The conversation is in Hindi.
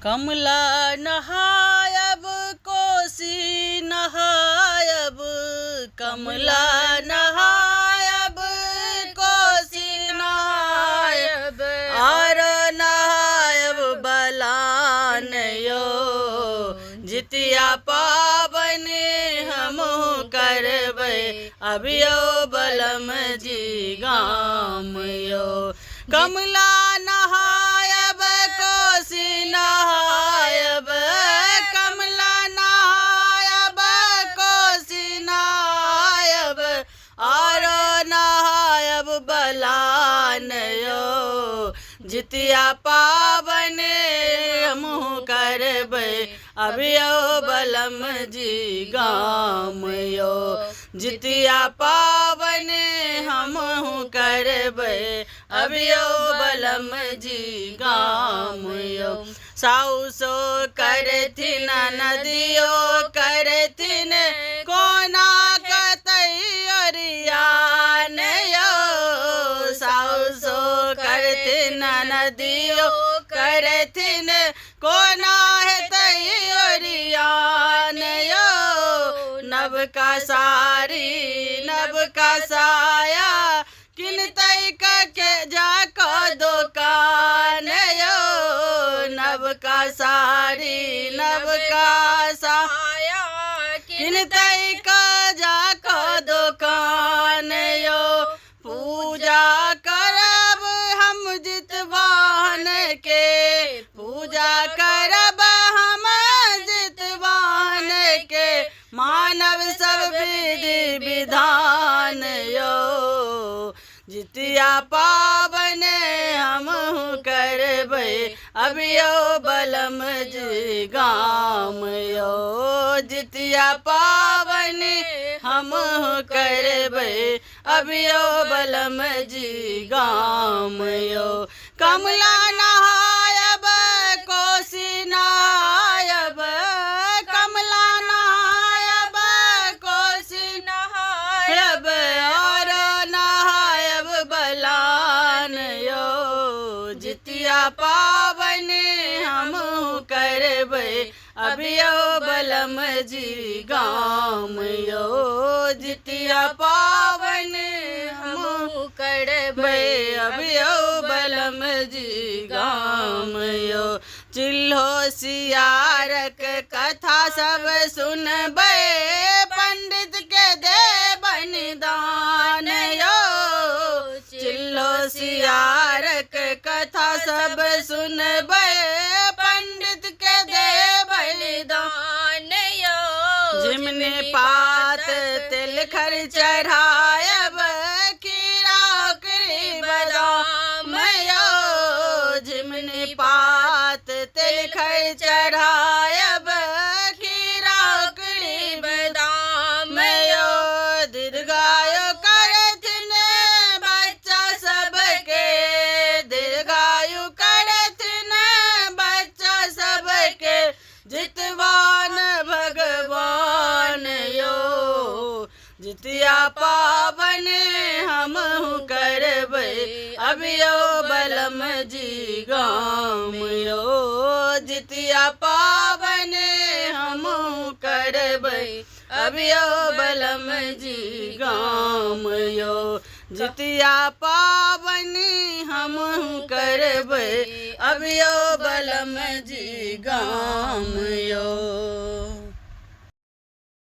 कमला नहायब कोसी नहायब, कमला नहायब कोसी नहायब, और नहायब बलान यो, जितिया पावन हमहु करबै, अभियो बलम जी गाम यो। कमला नहायब कोसी नहायब, कमला नहायब कोसी नहायब, और नहायब बलान यो, जितिया पावन हमहु करबै, अभियो बलम जी गाम यो। जितिया पावन हमहु करबै, अभियो बलम जी गाम यो। साउसो करथिन नदियो करथिन कोना कतैयरियान यो, साउसो करथिन नदियो करथिन कोना तैयरियान यो। नव का सारी नव का साया किनतै के जाको दुकान यो, नव का सारी नव का साया किनतै के जाको दुकान यो। पूजा करब हम जितवान के, पूजा करब हम जितवान के, मानव सब विधि विधान यो। जितिया पावन हमहु करबै, अभियो बलम जी गाम यो। जितिया पावन हमहु करबै, अभियो बलम जी गाम यो। कमला नहायब कोसी नहायब, कमला नहायब कोसी नहायब, और नहायब बलान यो। जितिया पावन हमहु करबै, अभियो बलम जी गाम यो। जितिया पावन हमहु करबै, अभियो बलम जी गाम यो। चिल्हो सियारक कथा सब सुनबै, पंडित के देबन दान यो। चिल्हो सियारक कथा सब सुनबै, पंडित के देबन दान यो। जिमनी पात तिल खर चढ़ायब, खीरा उकरी बादाम यो। जिमनी पात तिल खर चढ़ायब, खीरा उकरी बादाम यो। दीर्घायु करथिन बच्चा सबके, दीर्घायु करथिन बच्चा सबके, जितवान भगवान यो। जितिया पावन हमहु करबै, अभियो बलम जी गाम यो। जितिया पावन हमहु करबै, अभियो बलम जी गाम यो। जितिया पावन हमहु करबै, अभियो बलम जी गाम यो।